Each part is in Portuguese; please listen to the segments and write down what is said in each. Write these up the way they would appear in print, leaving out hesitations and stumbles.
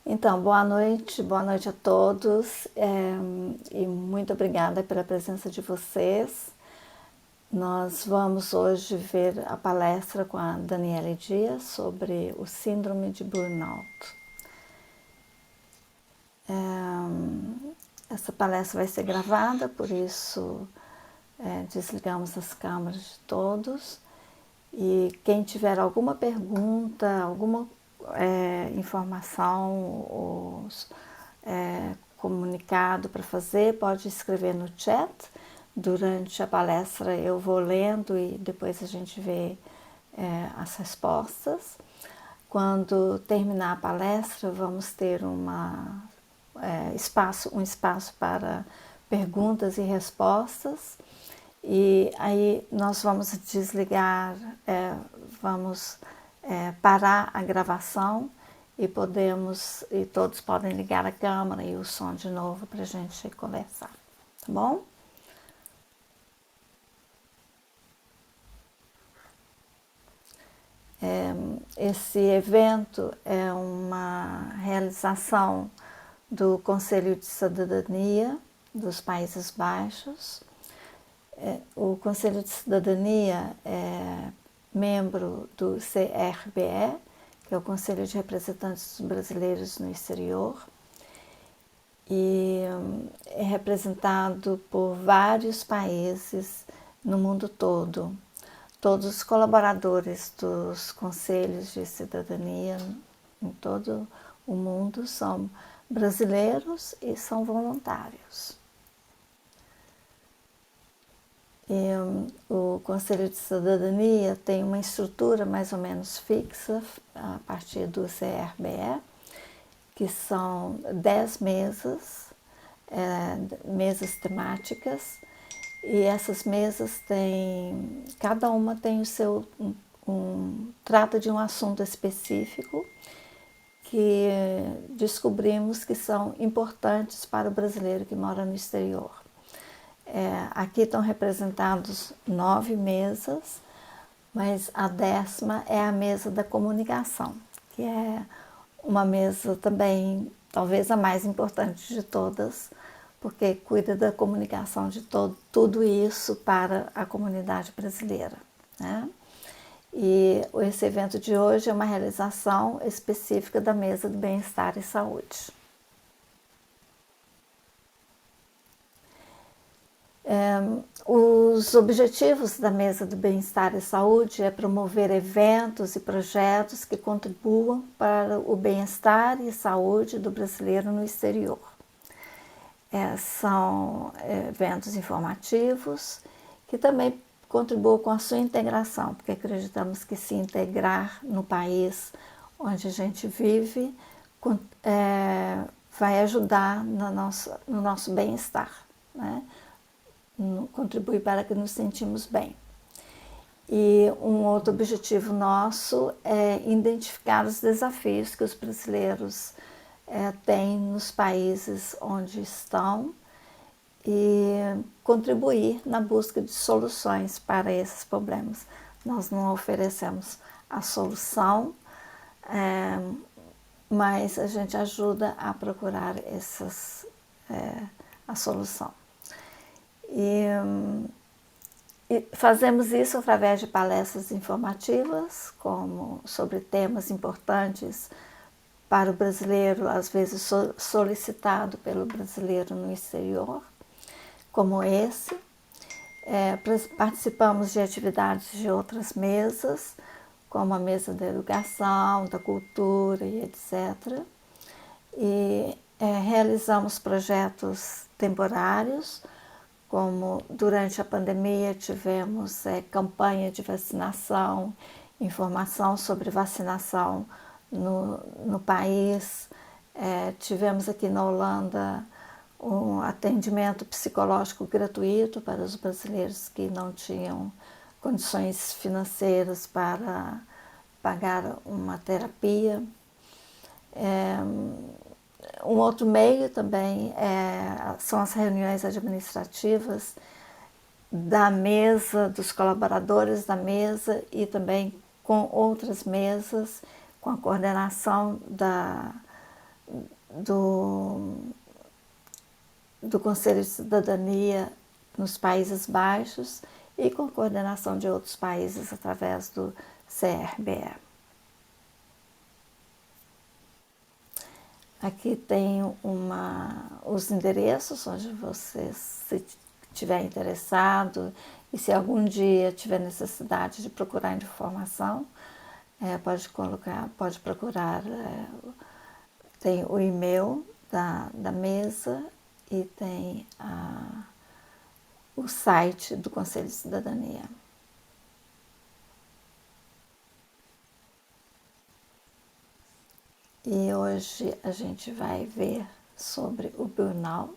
Então, boa noite a todos e muito obrigada pela presença de vocês. Nós vamos hoje ver a palestra com a Daniele Dias sobre o síndrome de burnout. Essa palestra vai ser gravada, por isso desligamos as câmeras de todos. E quem tiver alguma pergunta, alguma informação ou comunicado para fazer, pode escrever no chat. Durante a palestra eu vou lendo e depois a gente vê as respostas. Quando terminar a palestra, vamos ter um espaço para perguntas e respostas. E aí nós vamos desligar, vamos parar a gravação e todos podem ligar a câmera e o som de novo para a gente conversar, tá bom? Esse evento é uma realização do Conselho de Cidadania dos Países Baixos. O Conselho de Cidadania é membro do CRBE, que é o Conselho de Representantes Brasileiros no Exterior, e é representado por vários países no mundo todo. Todos os colaboradores dos conselhos de cidadania em todo o mundo são brasileiros e são voluntários. O Conselho de Cidadania tem uma estrutura mais ou menos fixa a partir do CRBE, que são 10 mesas temáticas, e essas mesas cada uma tem o seu, trata de um assunto específico que descobrimos que são importantes para o brasileiro que mora no exterior. Aqui estão representados 9 mesas, mas a 10ª é a mesa da comunicação, que é uma mesa também, talvez a mais importante de todas, porque cuida da comunicação de tudo isso para a comunidade brasileira, né? E esse evento de hoje é uma realização específica da Mesa do Bem-Estar e Saúde. Os objetivos da Mesa do Bem-Estar e Saúde é promover eventos e projetos que contribuam para o bem-estar e saúde do brasileiro no exterior. São eventos informativos que também contribuam com a sua integração, porque acreditamos que se integrar no país onde a gente vive vai ajudar no nosso bem-estar, né? Contribui para que nos sentimos bem. E um outro objetivo nosso é identificar os desafios que os brasileiros têm nos países onde estão e contribuir na busca de soluções para esses problemas. Nós não oferecemos a solução, mas a gente ajuda a procurar a solução. E fazemos isso através de palestras informativas, sobre temas importantes para o brasileiro, às vezes solicitado pelo brasileiro no exterior, como esse. Participamos de atividades de outras mesas, como a mesa da educação, da cultura e etc. E realizamos projetos temporários, como durante a pandemia tivemos campanha de vacinação, informação sobre vacinação no país. Tivemos aqui na Holanda um atendimento psicológico gratuito para os brasileiros que não tinham condições financeiras para pagar uma terapia. Um outro meio também são as reuniões administrativas da mesa, dos colaboradores da mesa e também com outras mesas, com a coordenação do Conselho de Cidadania nos Países Baixos e com coordenação de outros países através do CRBE. Aqui tem os endereços onde você, se estiver interessado e se algum dia tiver necessidade de procurar informação, pode procurar, tem o e-mail da mesa e tem o site do Conselho de Cidadania. E hoje a gente vai ver sobre o burnout.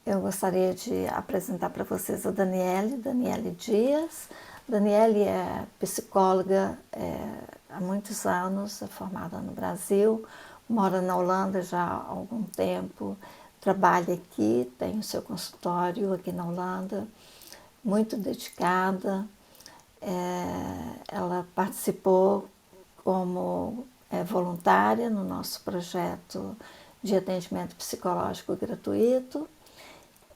Eu gostaria de apresentar para vocês a Daniele Dias. Daniele é psicóloga há muitos anos, é formada no Brasil, mora na Holanda já há algum tempo, trabalha aqui, tem o seu consultório aqui na Holanda, muito dedicada. Ela participou como voluntária no nosso projeto de atendimento psicológico gratuito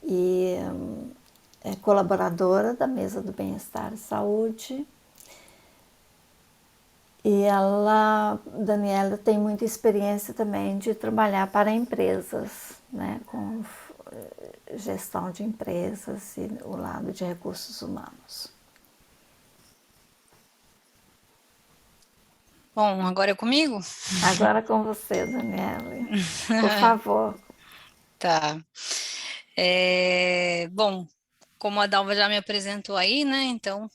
e é colaboradora da Mesa do Bem-Estar e Saúde. E Daniela, tem muita experiência também de trabalhar para empresas, né, com gestão de empresas e o lado de recursos humanos. Bom, agora é comigo? Agora com você, Daniele. Por favor. Tá. Bom, como a Dalva já me apresentou aí, né? Então,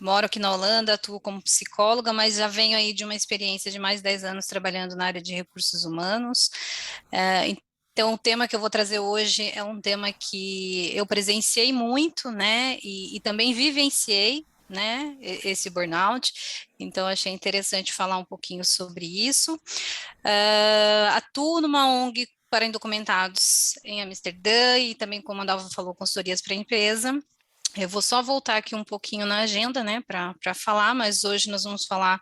moro aqui na Holanda, atuo como psicóloga, mas já venho aí de uma experiência de mais de 10 anos trabalhando na área de recursos humanos. Então, o tema que eu vou trazer hoje é um tema que eu presenciei muito, né? E também vivenciei, né? Esse burnout. Então, achei interessante falar um pouquinho sobre isso. Atuo numa ONG para indocumentados em Amsterdã e também, como a Dalva falou, consultorias para a empresa. Eu vou só voltar aqui um pouquinho na agenda, né, para falar, mas hoje nós vamos falar,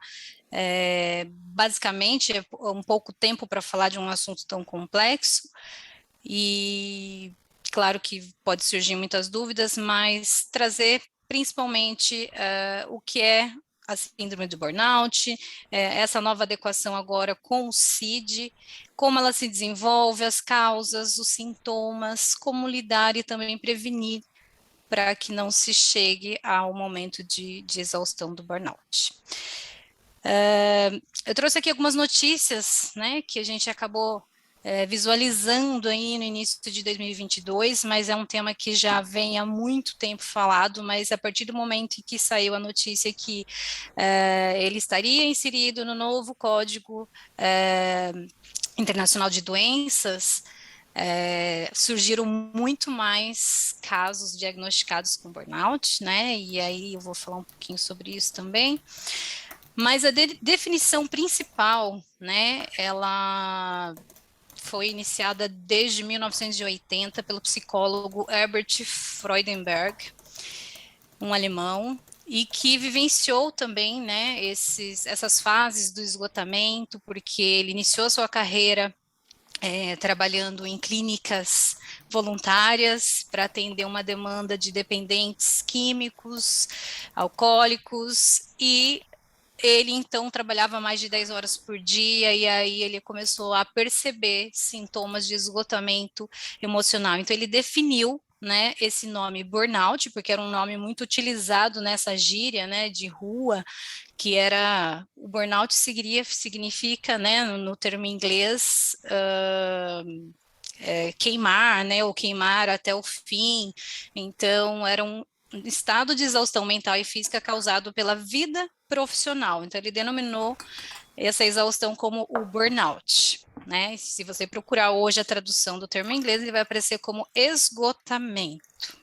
basicamente, um pouco tempo para falar de um assunto tão complexo, e claro que pode surgir muitas dúvidas, mas trazer principalmente o que é a síndrome do burnout, essa nova adequação agora com o CID, como ela se desenvolve, as causas, os sintomas, como lidar e também prevenir para que não se chegue ao momento de exaustão do burnout. Eu trouxe aqui algumas notícias, né, que a gente acabou visualizando aí no início de 2022, mas é um tema que já vem há muito tempo falado, mas a partir do momento em que saiu a notícia que ele estaria inserido no novo Código Internacional de Doenças, surgiram muito mais casos diagnosticados com burnout, né? E aí eu vou falar um pouquinho sobre isso também. Mas a definição principal, né? Ela foi iniciada desde 1980 pelo psicólogo Herbert Freudenberg, um alemão, e que vivenciou também, né, essas fases do esgotamento, porque ele iniciou sua carreira trabalhando em clínicas voluntárias para atender uma demanda de dependentes químicos, alcoólicos, e ele então trabalhava mais de 10 horas por dia, e aí ele começou a perceber sintomas de esgotamento emocional. Então ele definiu, né, esse nome burnout, porque era um nome muito utilizado nessa gíria, né, de rua, que era, o burnout significa, né, no termo inglês, queimar, né, ou queimar até o fim. Então, era um estado de exaustão mental e física causado pela vida profissional. Então, ele denominou essa exaustão como o burnout, né? Se você procurar hoje a tradução do termo em inglês, ele vai aparecer como esgotamento.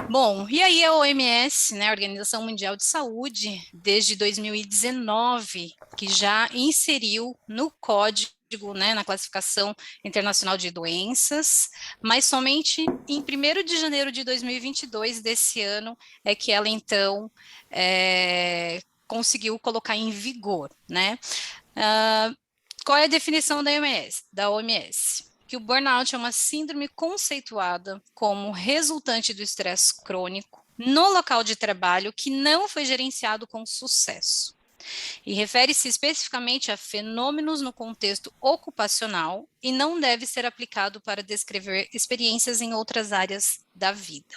Bom, e aí a OMS, né, a Organização Mundial de Saúde, desde 2019, que já inseriu no código, né, na classificação internacional de doenças, mas somente em 1º de janeiro de 2022 desse ano é que ela então conseguiu colocar em vigor, né? Qual é a definição da OMS? Que o burnout é uma síndrome conceituada como resultante do estresse crônico no local de trabalho que não foi gerenciado com sucesso. E refere-se especificamente a fenômenos no contexto ocupacional e não deve ser aplicado para descrever experiências em outras áreas da vida.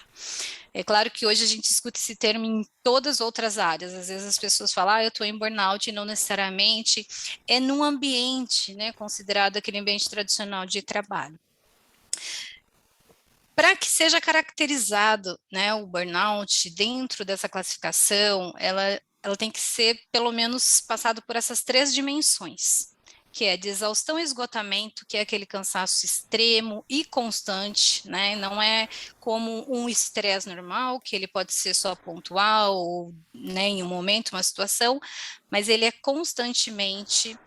É claro que hoje a gente escuta esse termo em todas as outras áreas. Às vezes as pessoas falam, eu estou em burnout, e não necessariamente é num ambiente, né, considerado aquele ambiente tradicional de trabalho. Para que seja caracterizado, né, o burnout dentro dessa classificação, ela tem que ser, pelo menos, passado por essas 3 dimensões, que é de exaustão e esgotamento, que é aquele cansaço extremo e constante, né, não é como um estresse normal, que ele pode ser só pontual, ou, né, em um momento, uma situação, mas ele é constantemente.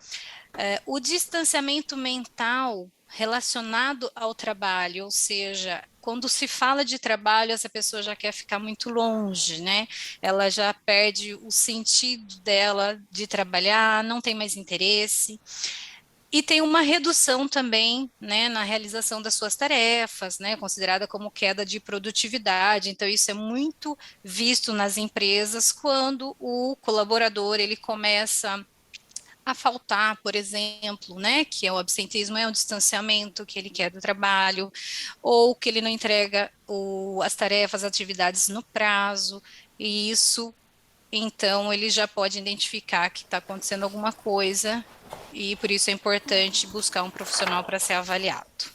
O distanciamento mental relacionado ao trabalho, ou seja, quando se fala de trabalho, essa pessoa já quer ficar muito longe, né? Ela já perde o sentido dela de trabalhar, não tem mais interesse. E tem uma redução também, né, na realização das suas tarefas, né, considerada como queda de produtividade. Então, isso é muito visto nas empresas quando o colaborador ele começa a faltar, por exemplo, né, que é o absenteísmo, é o distanciamento que ele quer do trabalho, ou que ele não entrega as tarefas, as atividades no prazo, e isso, então, ele já pode identificar que está acontecendo alguma coisa, e por isso é importante buscar um profissional para ser avaliado.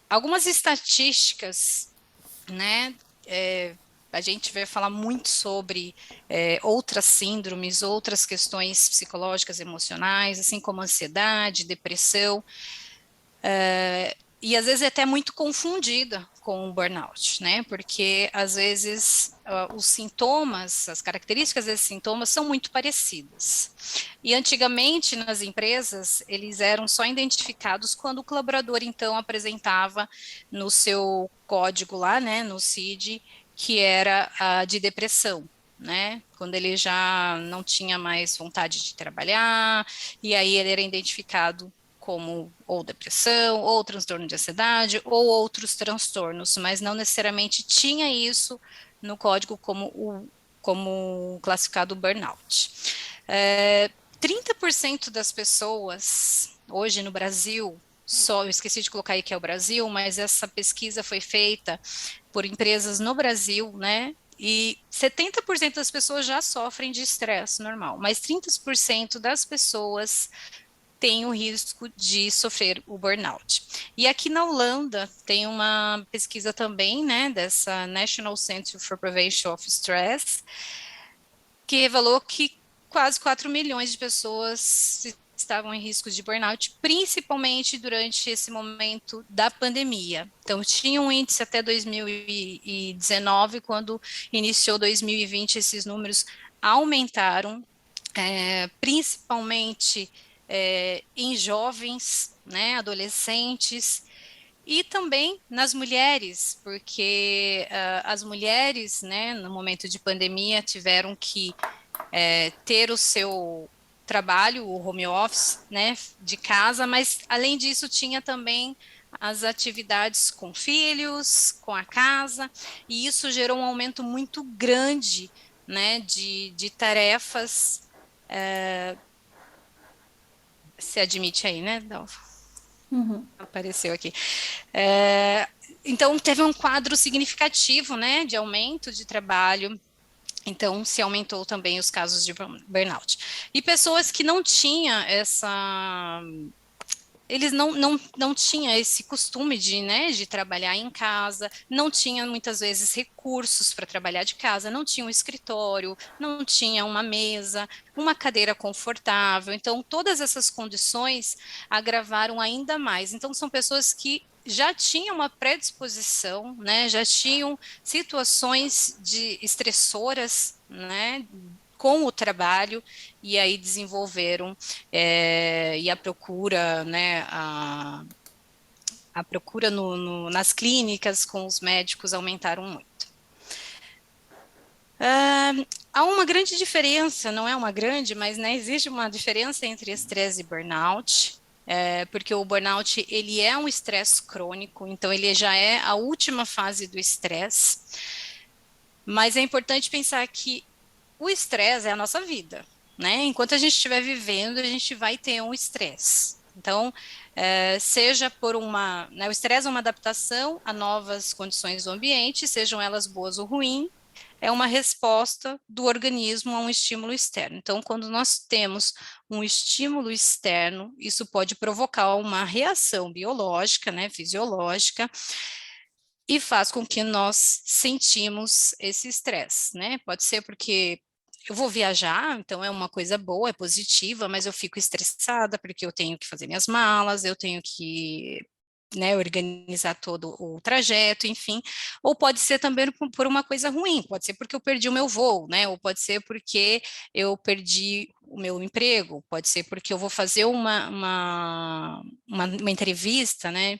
Algumas estatísticas, né, a gente vai falar muito sobre outras síndromes, outras questões psicológicas, emocionais, assim como ansiedade, depressão, e às vezes é até muito confundida com o burnout, né? Porque às vezes os sintomas, as características desses sintomas são muito parecidas. E antigamente nas empresas eles eram só identificados quando o colaborador então apresentava no seu código lá, né, no CID, que era de depressão, né? Quando ele já não tinha mais vontade de trabalhar, e aí ele era identificado como ou depressão, ou transtorno de ansiedade, ou outros transtornos, mas não necessariamente tinha isso no código como classificado burnout. 30% das pessoas hoje no Brasil, só eu esqueci de colocar aí que é o Brasil, mas essa pesquisa foi feita por empresas no Brasil, né? E 70% das pessoas já sofrem de estresse normal, mas 30% das pessoas tem o risco de sofrer o burnout. E aqui na Holanda tem uma pesquisa também, né, dessa National Center for Prevention of Stress, que revelou que quase 4 milhões de pessoas estavam em risco de burnout, principalmente durante esse momento da pandemia. Então, tinha um índice até 2019, quando iniciou 2020, esses números aumentaram, principalmente em jovens, né, adolescentes, e também nas mulheres, porque as mulheres, né, no momento de pandemia, tiveram que ter o seu trabalho, o home office, né, de casa, mas além disso tinha também as atividades com filhos, com a casa, e isso gerou um aumento muito grande, né, de tarefas. Se admite aí, né, Dalva? Apareceu aqui. Então, teve um quadro significativo, né, de aumento de trabalho. Então, se aumentou também os casos de burnout. E pessoas que não tinham essa. Eles não tinham esse costume de trabalhar em casa, não tinham muitas vezes recursos para trabalhar de casa, não tinha um escritório, não tinha uma mesa, uma cadeira confortável. Então, todas essas condições agravaram ainda mais. Então, são pessoas que já tinham uma predisposição, né, já tinham situações de estressoras, né, com o trabalho, e aí desenvolveram e a procura, né, a procura nas clínicas com os médicos aumentaram muito. Há uma grande diferença, não é uma grande, mas né, existe uma diferença entre estresse e burnout, porque o burnout ele é um estresse crônico, então ele já é a última fase do estresse, mas é importante pensar que o estresse é a nossa vida, né? Enquanto a gente estiver vivendo, a gente vai ter um estresse. Então, seja por uma, né, o estresse é uma adaptação a novas condições do ambiente, sejam elas boas ou ruins, é uma resposta do organismo a um estímulo externo. Então, quando nós temos um estímulo externo, isso pode provocar uma reação biológica, né, fisiológica, e faz com que nós sentimos esse estresse, né? Pode ser porque eu vou viajar, então é uma coisa boa, é positiva, mas eu fico estressada porque eu tenho que fazer minhas malas, eu tenho que, né, organizar todo o trajeto, enfim. Ou pode ser também por uma coisa ruim, pode ser porque eu perdi o meu voo, né? Ou pode ser porque eu perdi o meu emprego, pode ser porque eu vou fazer uma entrevista, né?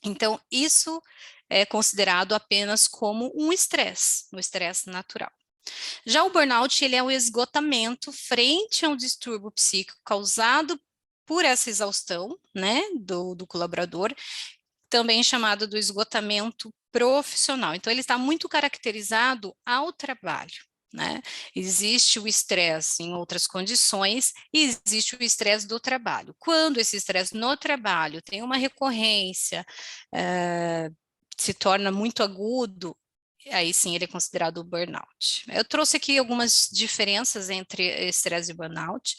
Então, isso é considerado apenas como um estresse natural. Já o burnout, ele é o esgotamento frente a um distúrbio psíquico causado por essa exaustão, né, do colaborador, também chamado do esgotamento profissional. Então, ele está muito caracterizado ao trabalho. Né? Existe o estresse em outras condições e existe o estresse do trabalho. Quando esse estresse no trabalho tem uma recorrência, se torna muito agudo, aí sim ele é considerado burnout. Eu trouxe aqui algumas diferenças entre estresse e burnout.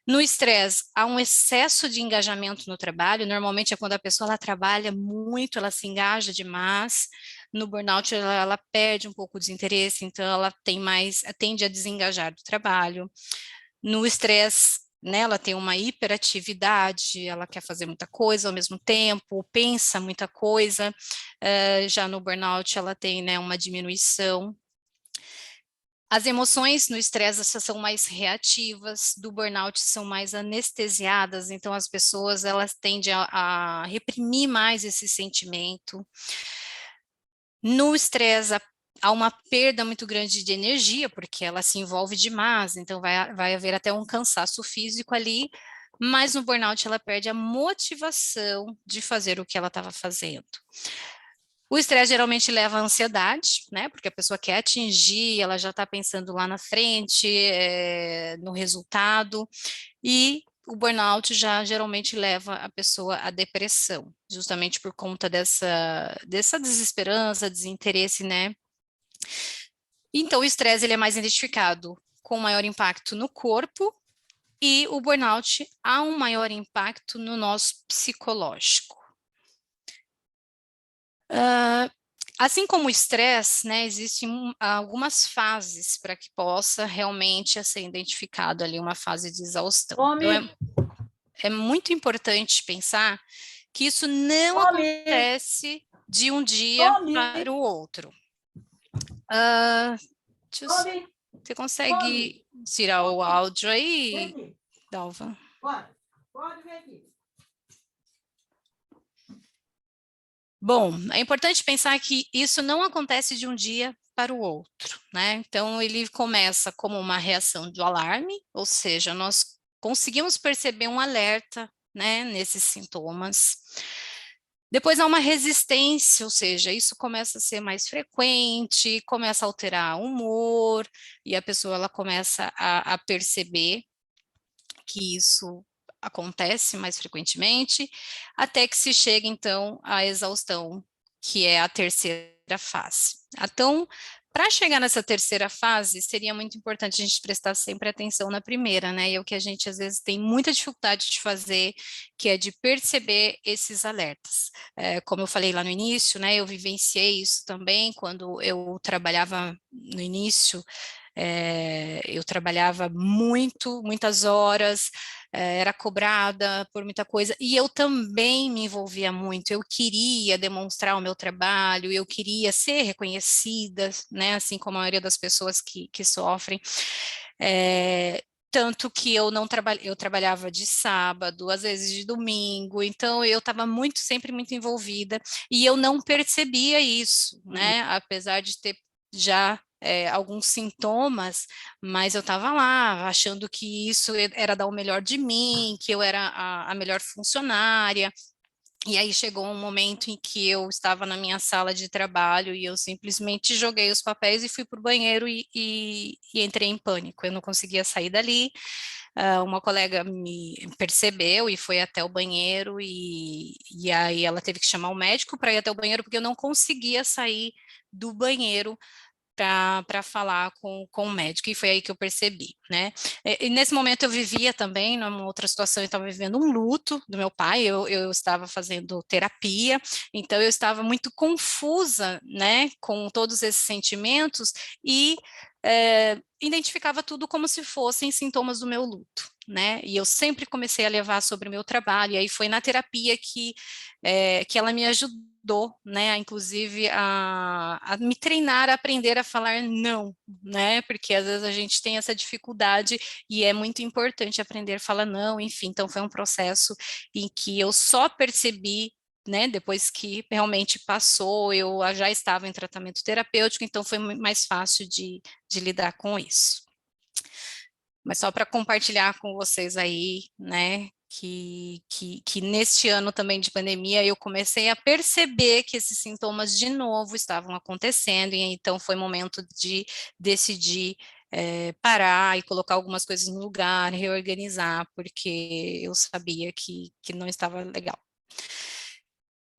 No estresse, há um excesso de engajamento no trabalho, normalmente é quando a pessoa ela trabalha muito, ela se engaja demais. No burnout, ela perde um pouco de interesse, então ela tende a desengajar do trabalho. No estresse, né, ela tem uma hiperatividade, ela quer fazer muita coisa ao mesmo tempo, pensa muita coisa. Já no burnout, ela tem, né, uma diminuição. As emoções no estresse são mais reativas, do burnout são mais anestesiadas, então as pessoas elas tendem a reprimir mais esse sentimento. No estresse, há uma perda muito grande de energia, porque ela se envolve demais, então vai haver até um cansaço físico ali, mas no burnout ela perde a motivação de fazer o que ela estava fazendo. O estresse geralmente leva à ansiedade, né? Porque a pessoa quer atingir, ela já está pensando lá na frente, no resultado, e o burnout já geralmente leva a pessoa à depressão, justamente por conta dessa desesperança, desinteresse, né? Então, o estresse ele é mais identificado com maior impacto no corpo e o burnout há um maior impacto no nosso psicológico. Assim como o estresse, né, existem algumas fases para que possa realmente ser identificado ali uma fase de exaustão. Então, é muito importante pensar que isso não acontece de um dia para o outro. Você consegue tirar o áudio aí, Dalva? Pode vir aqui. Bom, é importante pensar que isso não acontece de um dia para o outro, né? Então, ele começa como uma reação de alarme, ou seja, nós conseguimos perceber um alerta, né, nesses sintomas. Depois há uma resistência, ou seja, isso começa a ser mais frequente, começa a alterar o humor, e a pessoa ela começa a perceber que isso acontece mais frequentemente, até que se chega então à exaustão, que é a terceira fase. Então, para chegar nessa terceira fase, seria muito importante a gente prestar sempre atenção na primeira, né? E é o que a gente às vezes tem muita dificuldade de fazer, que é de perceber esses alertas. Como eu falei lá no início, né? Eu vivenciei isso também quando eu trabalhava no início. Eu trabalhava muitas horas, era cobrada por muita coisa, e eu também me envolvia muito, eu queria demonstrar o meu trabalho, eu queria ser reconhecida, né, assim como a maioria das pessoas que sofrem, tanto que eu não eu trabalhava de sábado, às vezes de domingo, então eu estava sempre muito envolvida, e eu não percebia isso, né, apesar de ter já alguns sintomas, mas eu estava lá achando que isso era dar o melhor de mim, que eu era a melhor funcionária. E aí chegou um momento em que eu estava na minha sala de trabalho e eu simplesmente joguei os papéis e fui para o banheiro e entrei em pânico. Eu não conseguia sair dali. Uma colega me percebeu e foi até o banheiro e aí ela teve que chamar o médico para ir até o banheiro porque eu não conseguia sair do banheiro para falar com o médico, e foi aí que eu percebi, né? E nesse momento eu vivia também numa outra situação, eu estava vivendo um luto do meu pai, eu estava fazendo terapia, então eu estava muito confusa, né, com todos esses sentimentos e identificava tudo como se fossem sintomas do meu luto, né? E eu sempre comecei a levar sobre o meu trabalho, e aí foi na terapia que ela me ajudou, né, inclusive a me treinar a aprender a falar não, né, porque às vezes a gente tem essa dificuldade e é muito importante aprender a falar não, enfim, então foi um processo em que eu só percebi, né, depois que realmente passou, eu já estava em tratamento terapêutico, então foi mais fácil de lidar com isso. Mas só para compartilhar com vocês aí, né, que neste ano também de pandemia eu comecei a perceber que esses sintomas de novo estavam acontecendo, e então foi momento de decidir parar e colocar algumas coisas no lugar, reorganizar, porque eu sabia que não estava legal.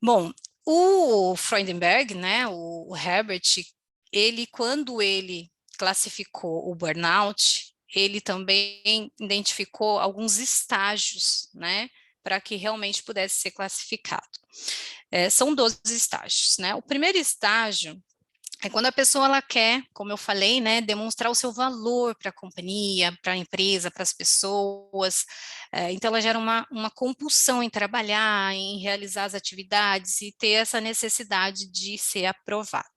Bom, o Freudenberg, né, o Herbert, quando ele classificou o burnout, ele também identificou alguns estágios, né, para que realmente pudesse ser classificado. São 12 estágios, né? O primeiro estágio é quando a pessoa ela quer, como eu falei, né, demonstrar o seu valor para a companhia, para a empresa, para as pessoas. Então ela gera uma compulsão em trabalhar, em realizar as atividades e ter essa necessidade de ser aprovada.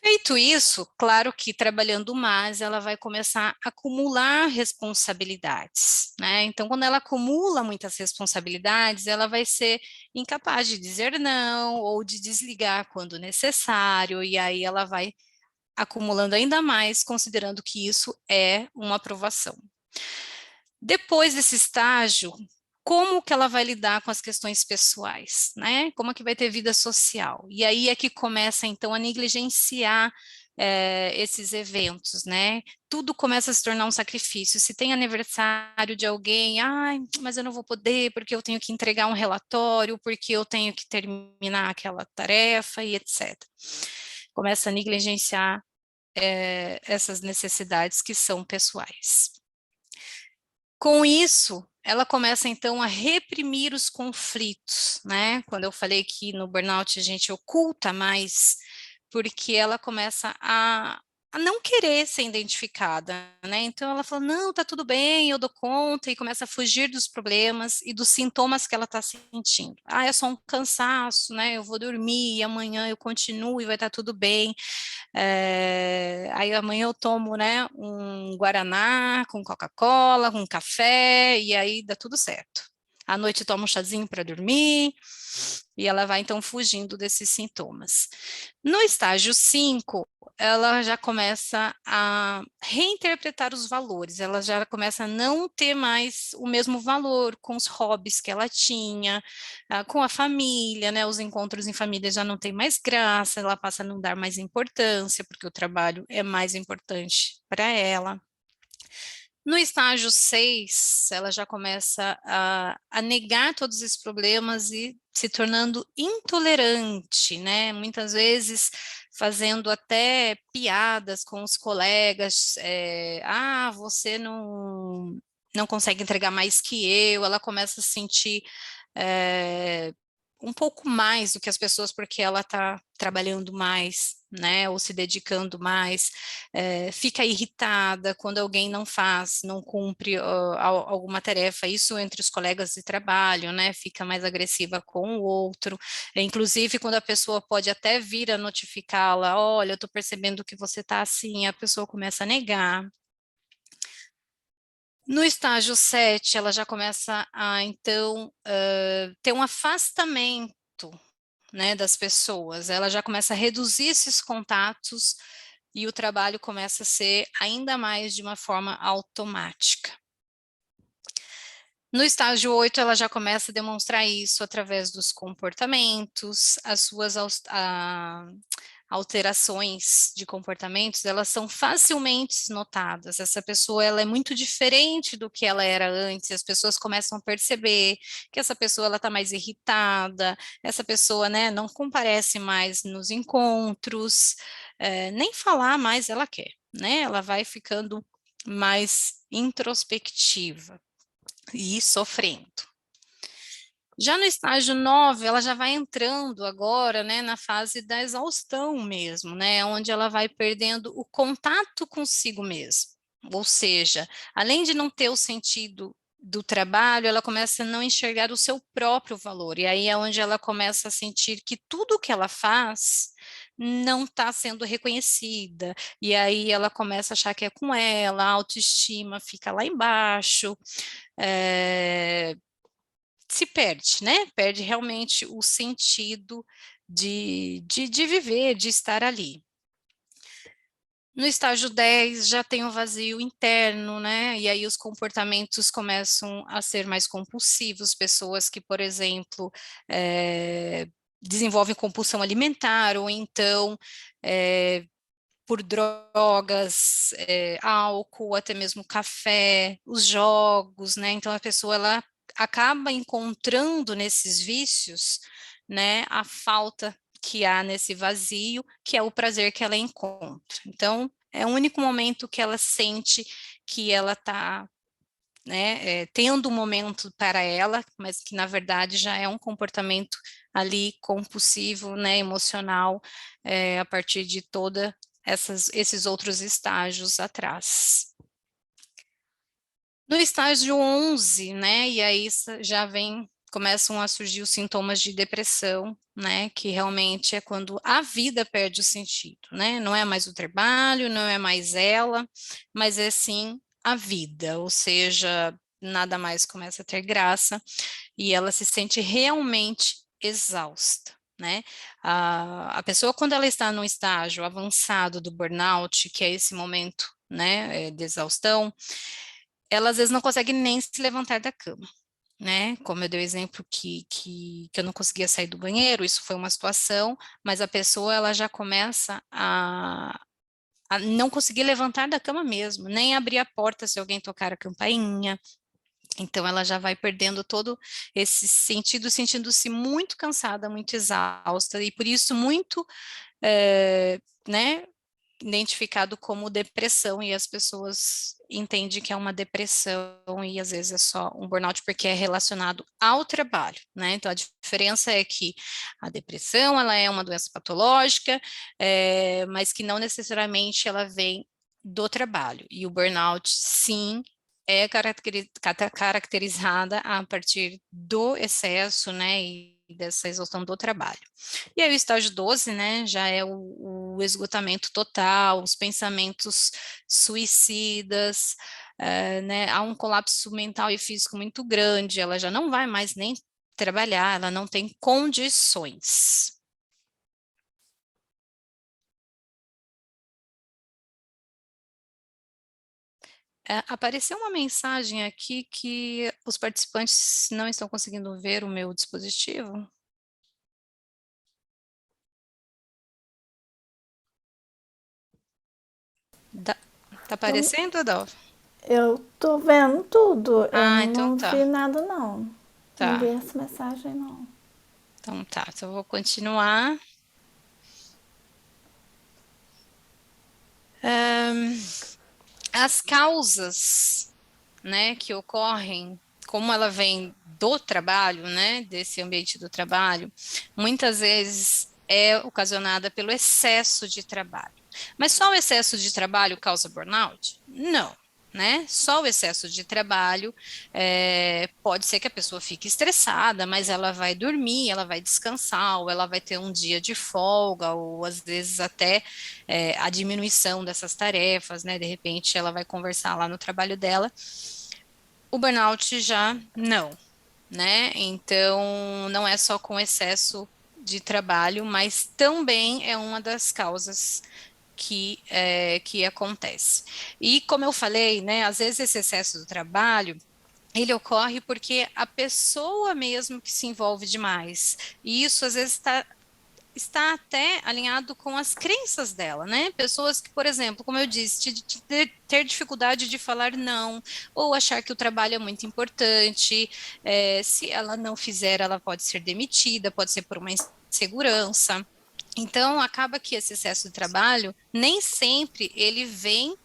Feito isso, claro que trabalhando mais, ela vai começar a acumular responsabilidades, né? Então, quando ela acumula muitas responsabilidades, ela vai ser incapaz de dizer não ou de desligar quando necessário, e aí ela vai acumulando ainda mais, considerando que isso é uma aprovação. Depois desse estágio, como que ela vai lidar com as questões pessoais, né? Como é que vai ter vida social? E aí é que começa, então, a negligenciar esses eventos, né? Tudo começa a se tornar um sacrifício. Se tem aniversário de alguém, ai, mas eu não vou poder porque eu tenho que entregar um relatório, porque eu tenho que terminar aquela tarefa e etc. Começa a negligenciar essas necessidades que são pessoais. Com isso, ela começa então a reprimir os conflitos, né? Quando eu falei que no burnout a gente oculta mais, porque ela começa a não querer ser identificada, né? Então ela fala, não, tá tudo bem, eu dou conta, e começa a fugir dos problemas e dos sintomas que ela está sentindo. Ah, é só um cansaço, né? Eu vou dormir e amanhã eu continuo e vai estar tudo bem. Aí amanhã eu tomo, né, um guaraná com Coca-Cola, com café, e aí dá tudo certo. À noite toma um chazinho para dormir, e ela vai então fugindo desses sintomas. No estágio 5, ela já começa a reinterpretar os valores, ela já começa a não ter mais o mesmo valor com os hobbies que ela tinha, com a família, né, os encontros em família já não tem mais graça, ela passa a não dar mais importância, porque o trabalho é mais importante para ela. No estágio 6, ela já começa a negar todos esses problemas e se tornando intolerante, né? Muitas vezes fazendo até piadas com os colegas, você não consegue entregar mais que eu, ela começa a se sentir um pouco mais do que as pessoas, porque ela está trabalhando mais, né, ou se dedicando mais, fica irritada quando alguém não faz, não cumpre alguma tarefa, isso entre os colegas de trabalho, né, fica mais agressiva com o outro, inclusive quando a pessoa pode até vir a notificá-la, olha, eu estou percebendo que você está assim, a pessoa começa a negar. No estágio 7, ela já começa a, então, ter um afastamento, né, das pessoas, ela já começa a reduzir esses contatos e o trabalho começa a ser ainda mais de uma forma automática. No estágio 8, ela já começa a demonstrar isso através dos comportamentos, as suas alterações de comportamentos, elas são facilmente notadas. Essa pessoa, ela é muito diferente do que ela era antes, as pessoas começam a perceber que essa pessoa, ela está mais irritada, essa pessoa, né, não comparece mais nos encontros, nem falar mais ela quer, né, ela vai ficando mais introspectiva e sofrendo. Já no estágio 9, ela já vai entrando agora, né, na fase da exaustão mesmo, né, onde ela vai perdendo o contato consigo mesma. Ou seja, além de não ter o sentido do trabalho, ela começa a não enxergar o seu próprio valor, e aí é onde ela começa a sentir que tudo que ela faz não está sendo reconhecida, e aí ela começa a achar que é com ela, a autoestima fica lá embaixo, se perde, né? Perde realmente o sentido de viver, de estar ali. No estágio 10 já tem o vazio interno, né? E aí os comportamentos começam a ser mais compulsivos, pessoas que, por exemplo, desenvolvem compulsão alimentar, ou então por drogas, álcool, até mesmo café, os jogos, né? Então a pessoa ela acaba encontrando nesses vícios, né, a falta que há nesse vazio, que é o prazer que ela encontra. Então é o único momento que ela sente que ela está, né, tendo um momento para ela, mas que na verdade já é um comportamento ali compulsivo, né, emocional, a partir de toda esses outros estágios atrás. No estágio 11, né, e aí já começam a surgir os sintomas de depressão, né, que realmente é quando a vida perde o sentido, né, não é mais o trabalho, não é mais ela, mas é sim a vida, ou seja, nada mais começa a ter graça, e ela se sente realmente exausta. Né? A pessoa, quando ela está no estágio avançado do burnout, que é esse momento, né, de exaustão, ela às vezes não consegue nem se levantar da cama, né? Como eu dei o exemplo que eu não conseguia sair do banheiro, isso foi uma situação, mas a pessoa ela já começa a não conseguir levantar da cama mesmo, nem abrir a porta se alguém tocar a campainha. Então ela já vai perdendo todo esse sentido, sentindo-se muito cansada, muito exausta, e por isso muito, né, identificado como depressão, e as pessoas entendem que é uma depressão e às vezes é só um burnout porque é relacionado ao trabalho, né? Então a diferença é que a depressão ela é uma doença patológica, mas que não necessariamente ela vem do trabalho, e o burnout sim é caracterizada a partir do excesso, né, e dessa exaustão do trabalho. E aí o estágio 12, né, já é o esgotamento total, os pensamentos suicidas, né, há um colapso mental e físico muito grande, ela já não vai mais nem trabalhar, ela não tem condições. Apareceu uma mensagem aqui que os participantes não estão conseguindo ver o meu dispositivo. Tá aparecendo, Adolfo? Eu tô vendo tudo, eu Então não tá. vi nada não. Não vi Tá. essa mensagem não. Então tá, então eu vou continuar. As causas, né, que ocorrem, como ela vem do trabalho, né, desse ambiente do trabalho, muitas vezes é ocasionada pelo excesso de trabalho. Mas só o excesso de trabalho causa burnout? Não. Né? Só o excesso de trabalho pode ser que a pessoa fique estressada, mas ela vai dormir, ela vai descansar, ou ela vai ter um dia de folga, ou às vezes até a diminuição dessas tarefas, né? De repente ela vai conversar lá no trabalho dela. O burnout já não, né? Então não é só com excesso de trabalho, mas também é uma das causas que acontece. E como eu falei, né, às vezes esse excesso do trabalho, ele ocorre porque a pessoa mesmo que se envolve demais, e isso às vezes está até alinhado com as crenças dela, né? Pessoas que, por exemplo, como eu disse, ter dificuldade de falar não, ou achar que o trabalho é muito importante, se ela não fizer, ela pode ser demitida, pode ser por uma insegurança. Então, acaba que esse excesso de trabalho, nem sempre ele vem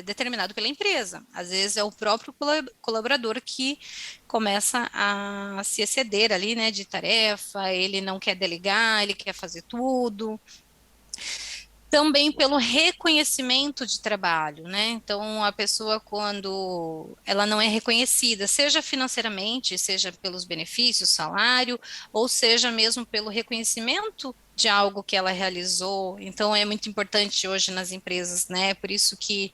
determinado pela empresa. Às vezes é o próprio colaborador que começa a se exceder ali, né, de tarefa, ele não quer delegar, ele quer fazer tudo. Também pelo reconhecimento de trabalho, né? Então, a pessoa, quando ela não é reconhecida, seja financeiramente, seja pelos benefícios, salário, ou seja mesmo pelo reconhecimento de algo que ela realizou. Então, é muito importante hoje nas empresas, né? Por isso que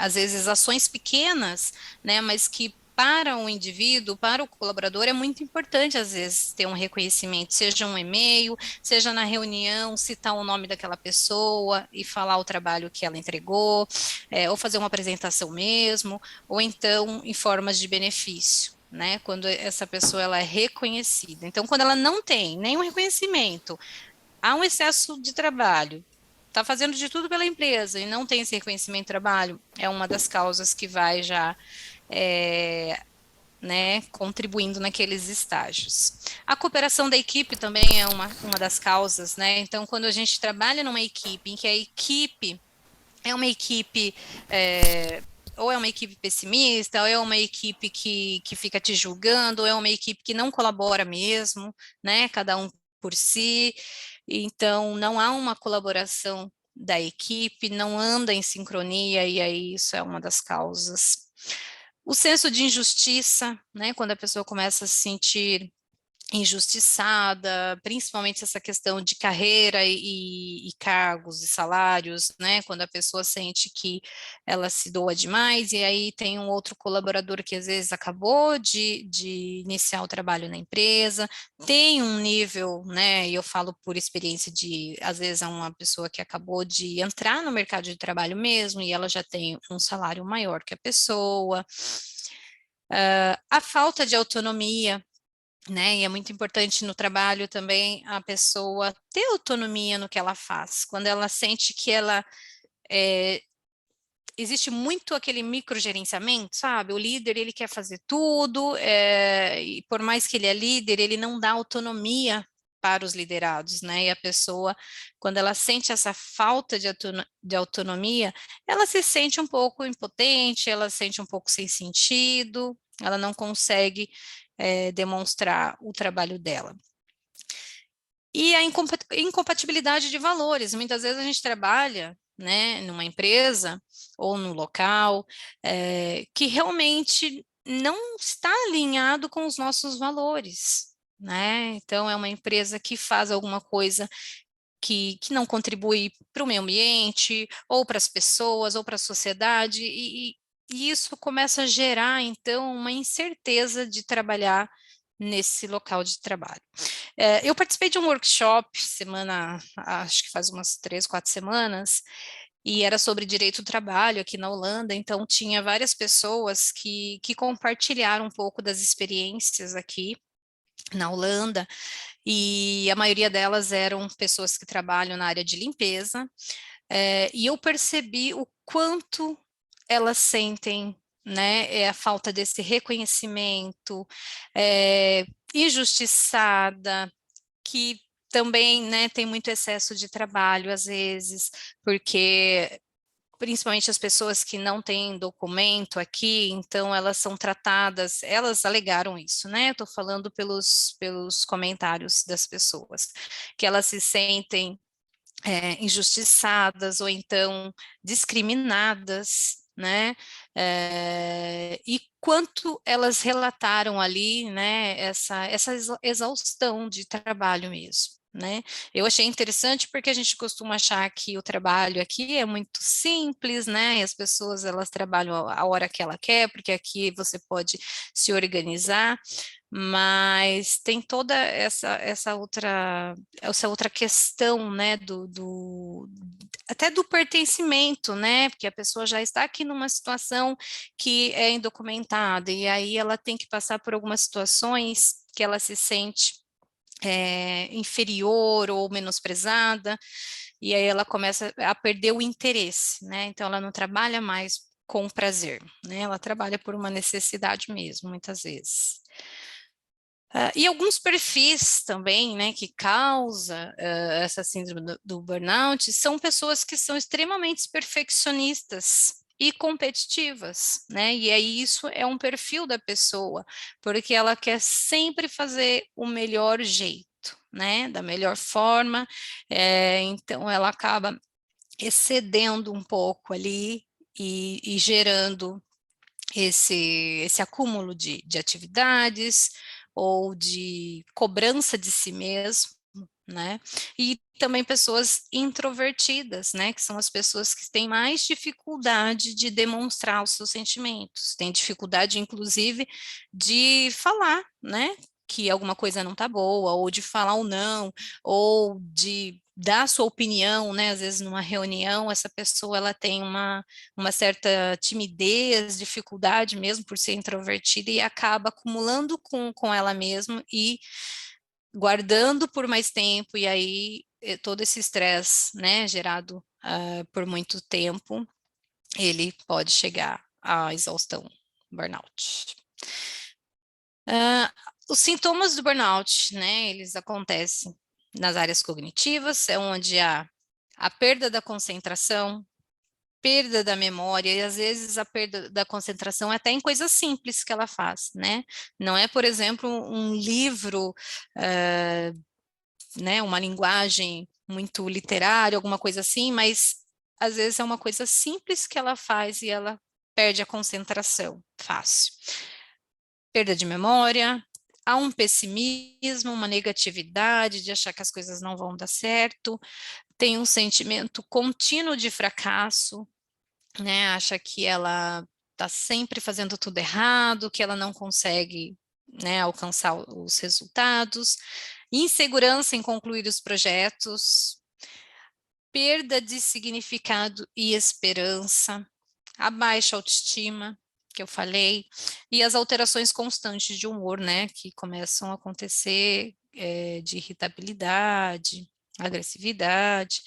às vezes ações pequenas, né, mas que para o indivíduo, para o colaborador, é muito importante, às vezes, ter um reconhecimento, seja um e-mail, seja na reunião, citar o nome daquela pessoa e falar o trabalho que ela entregou, ou fazer uma apresentação mesmo, ou então em formas de benefício. Né, quando essa pessoa ela é reconhecida. Então, quando ela não tem nenhum reconhecimento, há um excesso de trabalho, está fazendo de tudo pela empresa e não tem esse reconhecimento de trabalho, é uma das causas que vai já né, contribuindo naqueles estágios. A cooperação da equipe também é uma das causas, né? Então, quando a gente trabalha numa equipe em que a equipe é uma equipe ou é uma equipe pessimista, ou é uma equipe que fica te julgando, ou é uma equipe que não colabora mesmo, né? Cada um por si. Então, não há uma colaboração da equipe, não anda em sincronia, e aí isso é uma das causas. O senso de injustiça, né? Quando a pessoa começa a se sentir injustiçada, principalmente essa questão de carreira e cargos e salários, né? Quando a pessoa sente que ela se doa demais, e aí tem um outro colaborador que às vezes acabou de iniciar o trabalho na empresa, tem um nível, né? E eu falo por experiência de, às vezes, é uma pessoa que acabou de entrar no mercado de trabalho mesmo, e ela já tem um salário maior que a pessoa. A falta de autonomia, né? E é muito importante no trabalho também a pessoa ter autonomia no que ela faz. Quando ela sente que ela existe muito aquele microgerenciamento, sabe? O líder ele quer fazer tudo, e por mais que ele é líder, ele não dá autonomia para os liderados, né? E a pessoa, quando ela sente essa falta de autonomia, ela se sente um pouco impotente, ela se sente um pouco sem sentido, ela não consegue demonstrar o trabalho dela. E a incompatibilidade de valores. Muitas vezes a gente trabalha, né, numa empresa ou num local que realmente não está alinhado com os nossos valores, né? Então, é uma empresa que faz alguma coisa que não contribui para o meio ambiente, ou para as pessoas, ou para a sociedade, e isso começa a gerar, então, uma incerteza de trabalhar nesse local de trabalho. Eu participei de um workshop acho que faz umas 3, 4 semanas, e era sobre direito do trabalho aqui na Holanda, então tinha várias pessoas que compartilharam um pouco das experiências aqui na Holanda, e a maioria delas eram pessoas que trabalham na área de limpeza, e eu percebi o quanto elas sentem, né, a falta desse reconhecimento, injustiçada, que também, né, tem muito excesso de trabalho às vezes, porque principalmente as pessoas que não têm documento aqui, então elas são tratadas, elas alegaram isso, né? Estou falando pelos comentários das pessoas, que elas se sentem injustiçadas ou então discriminadas, né? E quanto elas relataram ali, né? Essa exaustão de trabalho mesmo. Né? Eu achei interessante porque a gente costuma achar que o trabalho aqui é muito simples, né? E as pessoas elas trabalham a hora que ela quer, porque aqui você pode se organizar, mas tem toda essa outra questão, né, até do pertencimento, né? Porque a pessoa já está aqui numa situação que é indocumentada, e aí ela tem que passar por algumas situações que ela se sente inferior ou menosprezada, e aí ela começa a perder o interesse, né? Então ela não trabalha mais com prazer, né? Ela trabalha por uma necessidade mesmo, muitas vezes. E alguns perfis também, né, que causa essa síndrome do burnout, são pessoas que são extremamente perfeccionistas e competitivas, né, e aí isso é um perfil da pessoa, porque ela quer sempre fazer o melhor jeito, né, da melhor forma, então ela acaba excedendo um pouco ali e gerando esse acúmulo de atividades ou de cobrança de si mesmo, né? E também pessoas introvertidas, né? Que são as pessoas que têm mais dificuldade de demonstrar os seus sentimentos, têm dificuldade, inclusive, de falar, né? Que alguma coisa não está boa, ou de falar ou não, ou de dar sua opinião, né? Às vezes numa reunião, essa pessoa ela tem uma certa timidez, dificuldade mesmo por ser introvertida e acaba acumulando com ela mesma e guardando por mais tempo, e aí todo esse estresse, né, gerado por muito tempo, ele pode chegar à exaustão, burnout. Os sintomas do burnout, né, eles acontecem nas áreas cognitivas, é onde há a perda da concentração, perda da memória, e às vezes a perda da concentração é até em coisas simples que ela faz, né? Não é, por exemplo, um livro, né, uma linguagem muito literária, alguma coisa assim, mas às vezes é uma coisa simples que ela faz e ela perde a concentração fácil. Perda de memória, há um pessimismo, uma negatividade de achar que as coisas não vão dar certo, tem um sentimento contínuo de fracasso, né, acha que ela está sempre fazendo tudo errado, que ela não consegue, né, alcançar os resultados, insegurança em concluir os projetos, perda de significado e esperança, a baixa autoestima, que eu falei, e as alterações constantes de humor, né, que começam a acontecer, de irritabilidade, agressividade.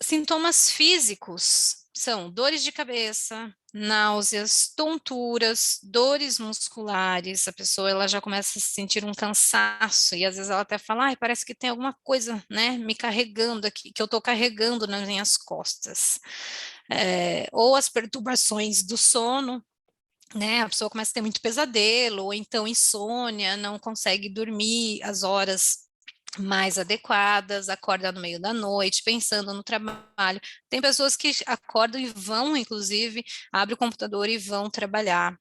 Sintomas físicos são dores de cabeça, náuseas, tonturas, dores musculares, a pessoa ela já começa a sentir um cansaço e às vezes ela até fala, ai, parece que tem alguma coisa, né, me carregando aqui, que eu estou carregando nas minhas costas. Ou as perturbações do sono, né, a pessoa começa a ter muito pesadelo, ou então insônia, não consegue dormir as horas mais adequadas, acorda no meio da noite, pensando no trabalho. Tem pessoas que acordam e vão, inclusive, abrem o computador e vão trabalhar.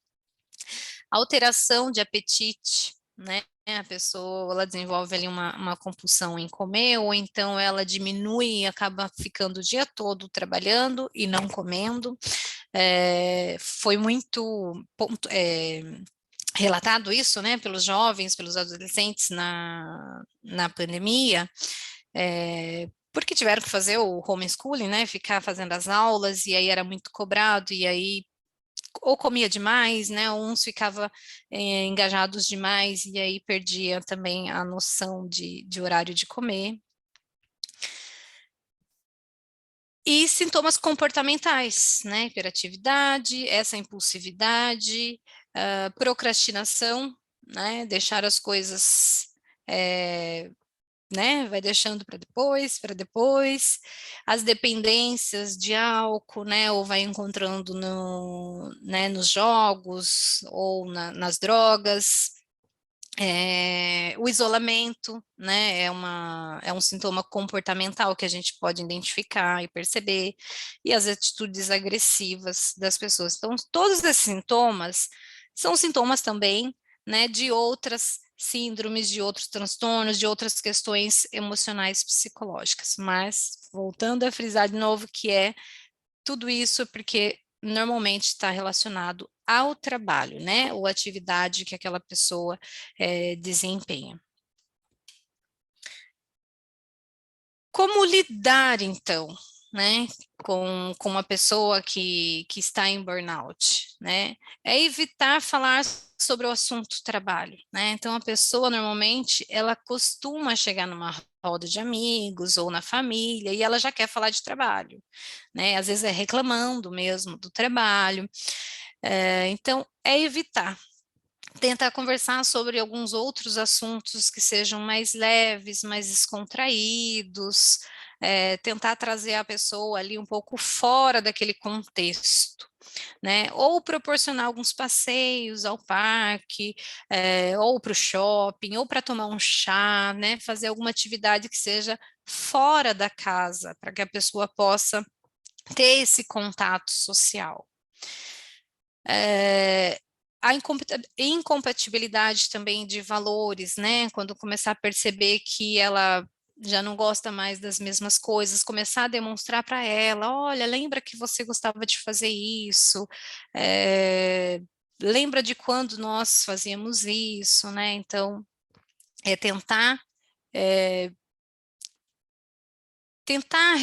Alteração de apetite, né? A pessoa ela desenvolve ali uma compulsão em comer, ou então ela diminui e acaba ficando o dia todo trabalhando e não comendo. Foi muito relatado isso, né, pelos jovens, pelos adolescentes na pandemia, porque tiveram que fazer o homeschooling, né, ficar fazendo as aulas, e aí era muito cobrado, e aí ou comia demais, né, ou uns ficavam engajados demais, e aí perdia também a noção de horário de comer. E sintomas comportamentais, né, hiperatividade, essa impulsividade, procrastinação, né, deixar as coisas, né, vai deixando para depois, as dependências de álcool, né, ou vai encontrando né, nos jogos ou nas drogas, o isolamento, né, é um sintoma comportamental que a gente pode identificar e perceber, e as atitudes agressivas das pessoas. Então, todos esses sintomas são sintomas também, né, de outras síndromes, de outros transtornos, de outras questões emocionais psicológicas. Mas, voltando a frisar de novo que tudo isso porque normalmente está relacionado ao trabalho, né, ou atividade que aquela pessoa desempenha. Como lidar, então, né, com uma pessoa que está em burnout, né? É evitar falar sobre o assunto trabalho, né? Então, a pessoa, normalmente, ela costuma chegar numa roda de amigos ou na família e ela já quer falar de trabalho, né? Às vezes é reclamando mesmo do trabalho. Então, é evitar. Tentar conversar sobre alguns outros assuntos que sejam mais leves, mais descontraídos, tentar trazer a pessoa ali um pouco fora daquele contexto, né? Ou proporcionar alguns passeios ao parque, ou para o shopping, ou para tomar um chá, né? Fazer alguma atividade que seja fora da casa, para que a pessoa possa ter esse contato social. A incompatibilidade também de valores, né? Quando começar a perceber que ela já não gosta mais das mesmas coisas, começar a demonstrar para ela, olha, lembra que você gostava de fazer isso, lembra de quando nós fazíamos isso, né? Então, tentar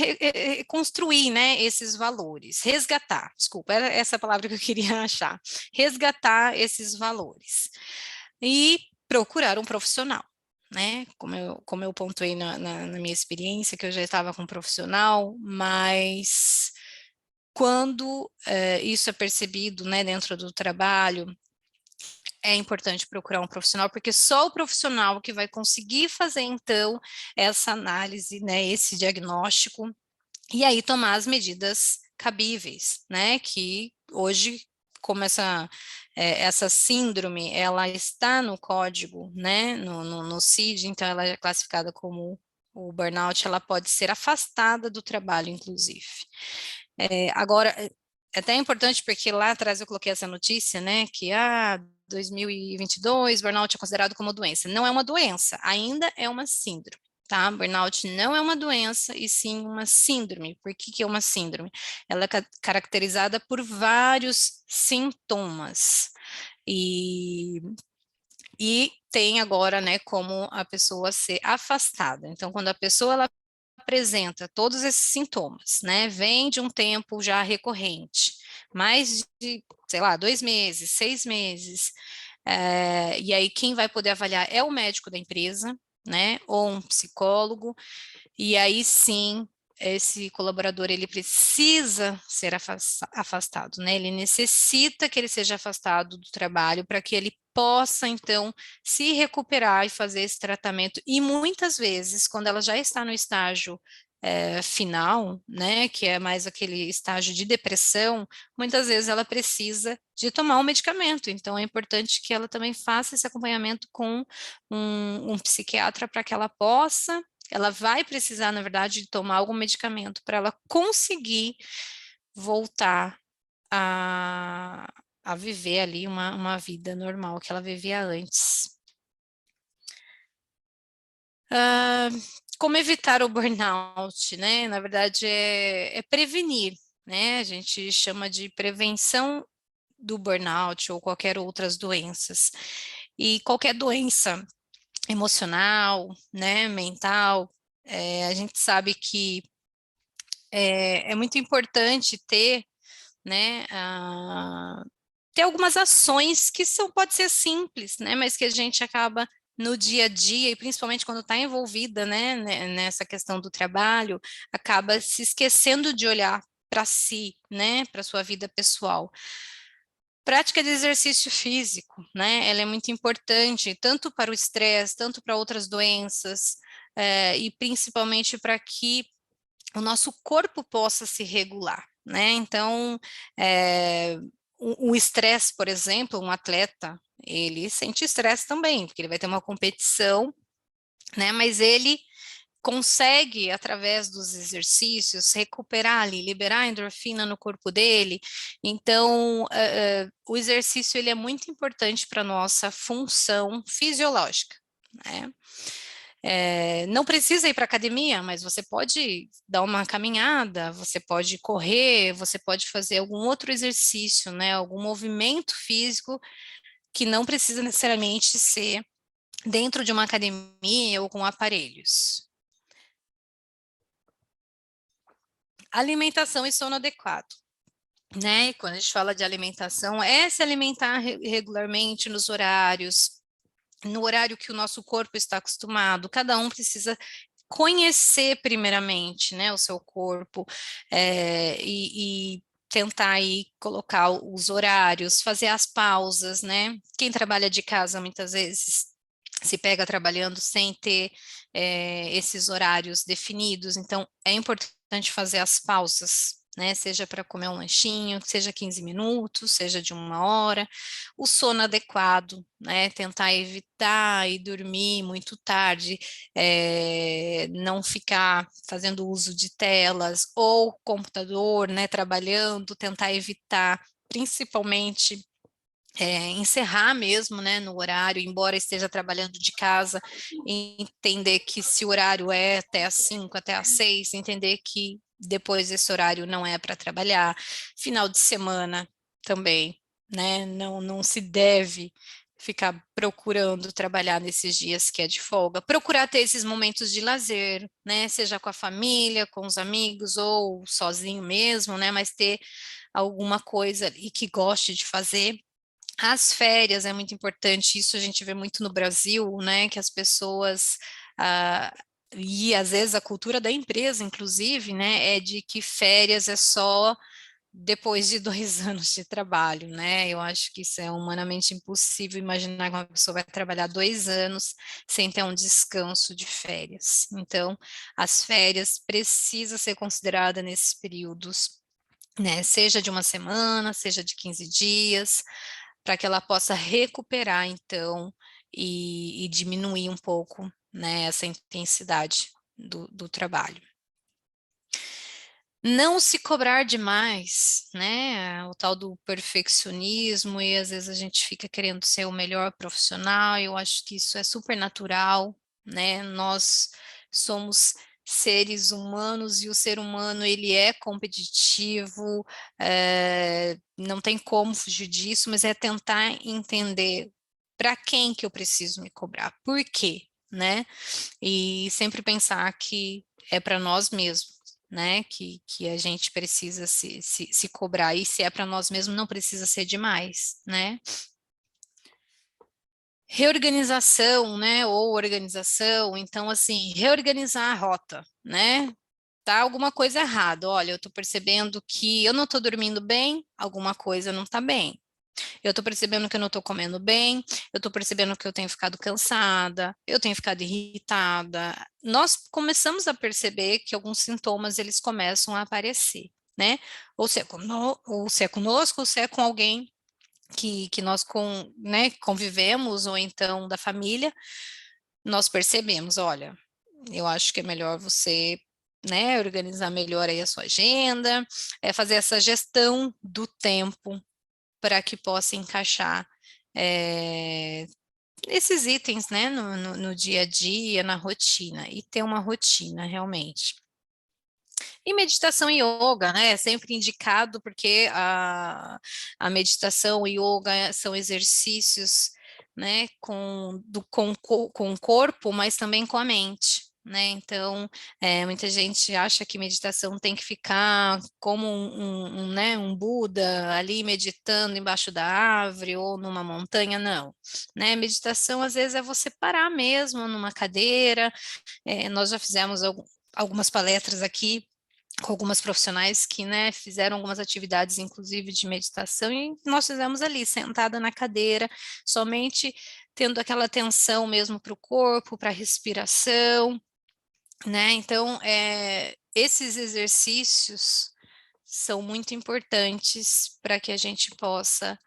construir, né, esses valores, resgatar, desculpa, era essa a palavra que eu queria achar, resgatar esses valores e procurar um profissional, né, como eu pontuei na minha experiência, que eu já estava com um profissional, mas quando isso é percebido, né, dentro do trabalho, é importante procurar um profissional, porque só o profissional que vai conseguir fazer, então, essa análise, né, esse diagnóstico, e aí tomar as medidas cabíveis, né, que hoje, como essa síndrome, ela está no código, né, no CID, então ela é classificada como o burnout, ela pode ser afastada do trabalho, inclusive. Agora, é até importante porque lá atrás eu coloquei essa notícia, né, que 2022, burnout é considerado como doença. Não é uma doença, ainda é uma síndrome, tá? Burnout não é uma doença, e sim uma síndrome. Por que que é uma síndrome? Ela é caracterizada por vários sintomas. E tem agora, né, como a pessoa ser afastada. Então, quando a pessoa ela apresenta todos esses sintomas, né, vem de um tempo já recorrente, mais de, sei lá, 2 meses, 6 meses, e aí quem vai poder avaliar é o médico da empresa, né, ou um psicólogo, e aí sim, esse colaborador, ele precisa ser afastado, né, ele necessita que ele seja afastado do trabalho para que ele possa, então, se recuperar e fazer esse tratamento, e muitas vezes, quando ela já está no estágio final, né, que é mais aquele estágio de depressão, muitas vezes ela precisa de tomar um medicamento, então é importante que ela também faça esse acompanhamento com um psiquiatra para que ela vai precisar, na verdade, de tomar algum medicamento para ela conseguir voltar a, a viver ali uma vida normal que ela vivia antes. Como evitar o burnout, né? Na verdade, é prevenir, né? A gente chama de prevenção do burnout ou qualquer outras doenças. E qualquer doença emocional, né, mental, a gente sabe que é muito importante ter, né, ter algumas ações que pode ser simples, né, mas que a gente acaba no dia a dia, e principalmente quando está envolvida, né, nessa questão do trabalho, acaba se esquecendo de olhar para si, né, para sua vida pessoal. Prática de exercício físico, né? Ela é muito importante, tanto para o estresse, tanto para outras doenças, e principalmente para que o nosso corpo possa se regular, né? Então, o estresse, por exemplo, um atleta, ele sente estresse também, porque ele vai ter uma competição, né? Mas ele consegue, através dos exercícios, recuperar ali, liberar a endorfina no corpo dele. Então, o exercício ele é muito importante para a nossa função fisiológica, né? Não precisa ir para academia, mas você pode dar uma caminhada, você pode correr, você pode fazer algum outro exercício, né? Algum movimento físico que não precisa necessariamente ser dentro de uma academia ou com aparelhos. alimentação e sono adequado. Né? Quando a gente fala de alimentação, é se alimentar regularmente nos horários, no horário que o nosso corpo está acostumado. Cada um precisa conhecer primeiramente, né, o seu corpo, e tentar aí colocar os horários, fazer as pausas, né? Quem trabalha de casa muitas vezes se pega trabalhando sem ter esses horários definidos, então é importante fazer as pausas, né? Seja para comer um lanchinho, seja 15 minutos, seja de 1 hora, o sono adequado, né? Tentar evitar e dormir muito tarde, não ficar fazendo uso de telas ou computador, né? Trabalhando, tentar evitar, principalmente encerrar mesmo, né, no horário, embora esteja trabalhando de casa, entender que se o horário é até às 5, até às 6, entender que depois esse horário não é para trabalhar, final de semana também, né, não se deve ficar procurando trabalhar nesses dias que é de folga, procurar ter esses momentos de lazer, né, seja com a família, com os amigos ou sozinho mesmo, né, mas ter alguma coisa e que goste de fazer. As férias é muito importante, isso a gente vê muito no Brasil, né, que as pessoas, ah, e às vezes a cultura da empresa, inclusive, né, é de que férias é só depois de 2 anos de trabalho, né, eu acho que isso é humanamente impossível imaginar que uma pessoa vai trabalhar 2 anos sem ter um descanso de férias. Então, as férias precisam ser consideradas nesses períodos, né, seja de 1 semana, seja de 15 dias, para que ela possa recuperar, então, e diminuir um pouco, né, essa intensidade do trabalho. Não se cobrar demais, né, o tal do perfeccionismo, e às vezes a gente fica querendo ser o melhor profissional, eu acho que isso é super natural, né, nós somos seres humanos e o ser humano ele é competitivo, não tem como fugir disso, mas é tentar entender para quem que eu preciso me cobrar, por quê, né? E sempre pensar que é para nós mesmos, né? Que a gente precisa se cobrar, e se é para nós mesmos, não precisa ser demais, né? Reorganização, né? Ou organização, então, assim, reorganizar a rota, né? Tá alguma coisa errada. Olha, eu tô percebendo que eu não tô dormindo bem, alguma coisa não tá bem. Eu tô percebendo que eu não tô comendo bem, eu tô percebendo que eu tenho ficado cansada, eu tenho ficado irritada. Nós começamos a perceber que alguns sintomas eles começam a aparecer, né? Ou se é conosco, ou se é com alguém que nós né, convivemos, ou então da família, nós percebemos, olha, eu acho que é melhor você, né, organizar melhor aí a sua agenda, fazer essa gestão do tempo para que possa encaixar esses itens, né, no dia a dia, na rotina, e ter uma rotina realmente. E meditação e yoga, né, é sempre indicado porque a meditação e yoga são exercícios, né, com o corpo, mas também com a mente. Né? Então, muita gente acha que meditação tem que ficar como né, um Buda ali meditando embaixo da árvore ou numa montanha, não. Né? Meditação, às vezes, é você parar mesmo numa cadeira. Nós já fizemos algumas palestras aqui com algumas profissionais que, né, fizeram algumas atividades, inclusive de meditação, e nós fizemos ali, sentada na cadeira, somente tendo aquela atenção mesmo para o corpo, para a respiração, né? Então, esses exercícios são muito importantes para que a gente possa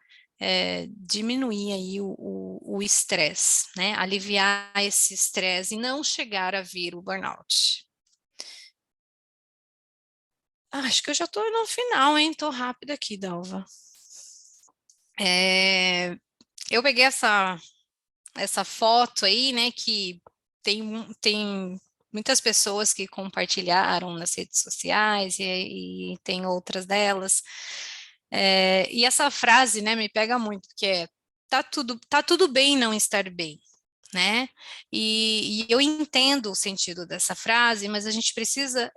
diminuir aí o estresse, né? Aliviar esse estresse e não chegar a vir o burnout. Acho que eu já estou no final, hein? Estou rápida aqui, Dalva. Eu peguei essa foto aí, né? Que tem muitas pessoas que compartilharam nas redes sociais e tem outras delas. E essa frase, né? Me pega muito, que é tá tudo bem não estar bem. Né? E eu entendo o sentido dessa frase, mas a gente precisa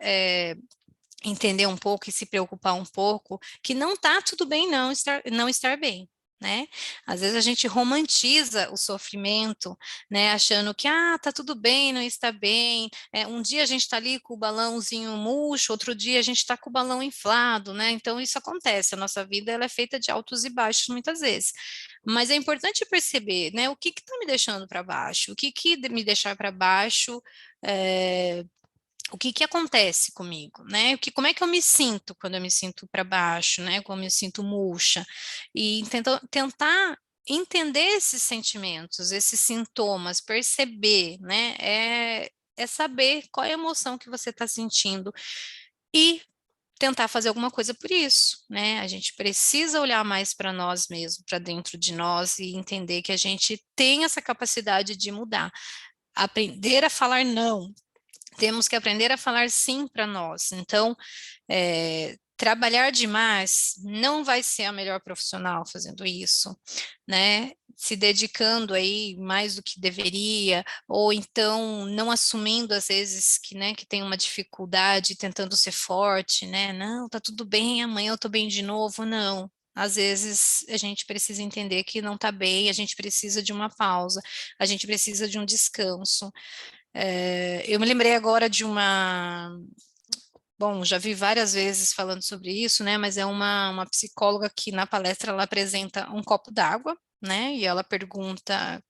entender um pouco e se preocupar um pouco que não tá tudo bem não estar bem, né? Às vezes a gente romantiza o sofrimento, né? Achando que, tá tudo bem, não está bem. Um dia a gente está ali com o balãozinho murcho, outro dia a gente está com o balão inflado, né? Então isso acontece, a nossa vida ela é feita de altos e baixos muitas vezes. Mas é importante perceber, né? O que está me deixando para baixo? O que me deixar para baixo? é, o que acontece comigo, né? Como é que eu me sinto quando eu me sinto para baixo, né? Quando eu me sinto murcha. E tentar entender esses sentimentos, esses sintomas, perceber, né? É saber qual é a emoção que você está sentindo e tentar fazer alguma coisa por isso, né? A gente precisa olhar mais para nós mesmos, para dentro de nós e entender que a gente tem essa capacidade de mudar. Aprender a falar não, temos que aprender a falar sim para nós. Então, trabalhar demais não vai ser a melhor profissional fazendo isso, né? Se dedicando aí mais do que deveria, ou então não assumindo às vezes que, né, que tem uma dificuldade, tentando ser forte, né? Não, tá tudo bem, amanhã eu tô bem de novo, não. Às vezes a gente precisa entender que não está bem, a gente precisa de uma pausa, a gente precisa de um descanso. Eu me lembrei agora de bom, já vi várias vezes falando sobre isso, né? Mas é uma psicóloga que na palestra ela apresenta um copo d'água, né? E ela pergunta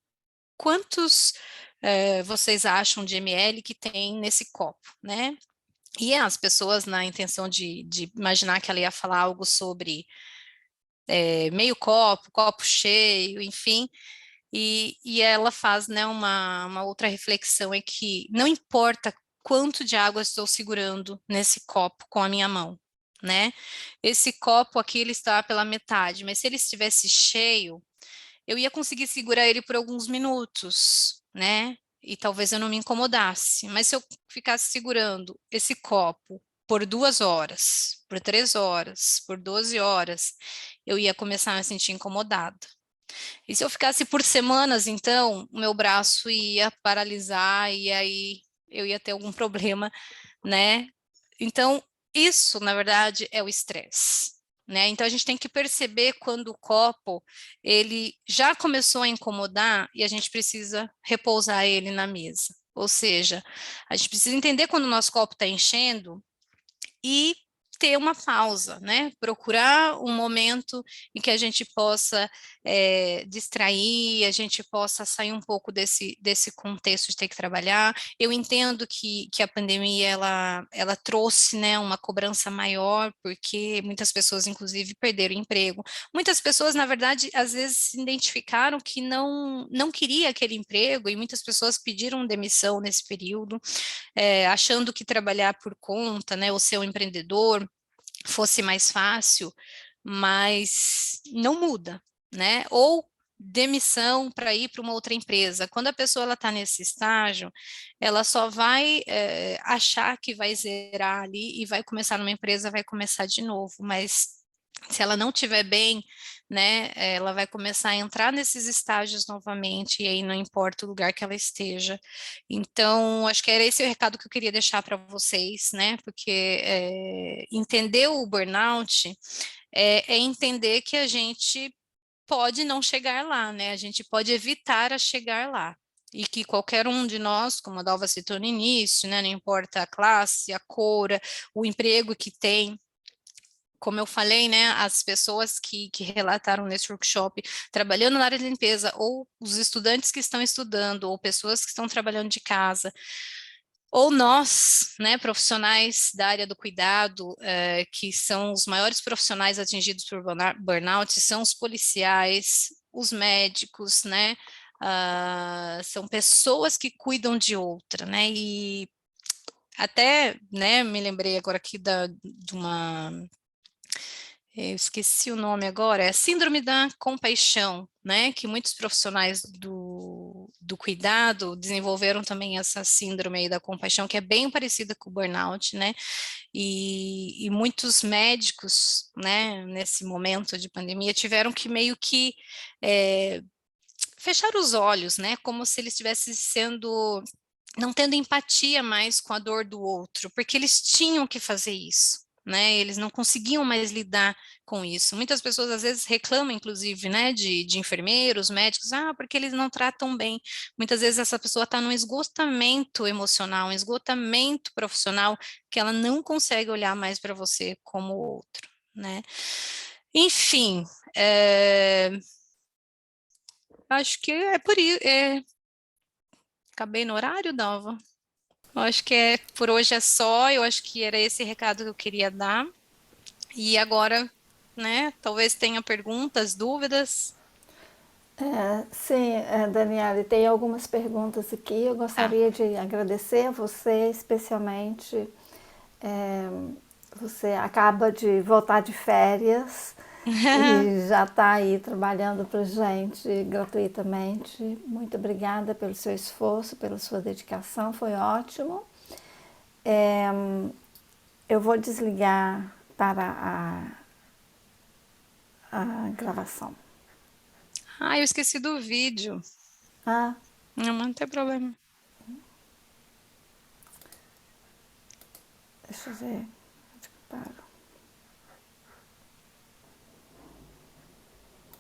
quantos vocês acham de ml que tem nesse copo, né? E as pessoas, na intenção de imaginar que ela ia falar algo sobre meio copo, copo cheio, enfim, e ela faz, né, uma outra reflexão, é que não importa quanto de água estou segurando nesse copo com a minha mão, né? Esse copo aqui, ele está pela metade, mas se ele estivesse cheio, eu ia conseguir segurar ele por alguns minutos, né? E talvez eu não me incomodasse. Mas se eu ficasse segurando esse copo por 2 horas, por 3 horas, por 12 horas, eu ia começar a me sentir incomodada. E se eu ficasse por semanas, então, o meu braço ia paralisar e aí eu ia ter algum problema, né? Então, isso, na verdade, é o estresse, né? Então, a gente tem que perceber quando o copo, ele já começou a incomodar e a gente precisa repousar ele na mesa. Ou seja, a gente precisa entender quando o nosso copo está enchendo e ter uma pausa, né? Procurar um momento em que a gente possa distrair, a gente possa sair um pouco desse contexto de ter que trabalhar. Eu entendo que a pandemia ela trouxe, né, uma cobrança maior, porque muitas pessoas, inclusive, perderam emprego. Muitas pessoas, na verdade, às vezes se identificaram que não queria aquele emprego e muitas pessoas pediram demissão nesse período, achando que trabalhar por conta, né, ou ser um empreendedor fosse mais fácil, mas não muda, né? Ou demissão para ir para uma outra empresa. Quando a pessoa está nesse estágio, ela só vai achar que vai zerar ali e vai começar numa empresa, vai começar de novo, mas se ela não estiver bem, né, ela vai começar a entrar nesses estágios novamente, e aí não importa o lugar que ela esteja. Então, acho que era esse o recado que eu queria deixar para vocês, né, porque entender o burnout é entender que a gente pode não chegar lá, né, a gente pode evitar a chegar lá. E que qualquer um de nós, como a Dalva citou no início, né, não importa a classe, a cor, o emprego que tem, como eu falei, né, as pessoas que relataram nesse workshop trabalhando na área de limpeza, ou os estudantes que estão estudando, ou pessoas que estão trabalhando de casa, ou nós, né, profissionais da área do cuidado, que são os maiores profissionais atingidos por burnout, são os policiais, os médicos, né, são pessoas que cuidam de outra, né, e até, né, me lembrei agora aqui de uma eu esqueci o nome agora, é Síndrome da Compaixão, né? Que muitos profissionais do cuidado desenvolveram também essa síndrome aí da compaixão, que é bem parecida com o burnout, né? E muitos médicos, né, nesse momento de pandemia, tiveram que meio que fechar os olhos, né? Como se eles estivessem sendo não tendo empatia mais com a dor do outro, porque eles tinham que fazer isso, né? Eles não conseguiam mais lidar com isso. Muitas pessoas às vezes reclamam, inclusive, né, de enfermeiros, médicos, porque eles não tratam bem. Muitas vezes essa pessoa está num esgotamento emocional, um esgotamento profissional, que ela não consegue olhar mais para você como outro, né? Enfim, acho que é por isso. Acabei no horário, Dalva? Eu acho que por hoje é só, eu acho que era esse recado que eu queria dar. E agora, né, talvez tenha perguntas, dúvidas. Sim, Daniele, tem algumas perguntas aqui. Eu Tá. gostaria de agradecer a você, especialmente. É, Você acaba de voltar de férias e já está aí trabalhando para gente gratuitamente. Muito obrigada pelo seu esforço, pela sua dedicação, foi ótimo. É, eu vou desligar para a gravação. Eu esqueci do vídeo. Ah, Não tem problema. deixa eu ver. Onde que eu paro?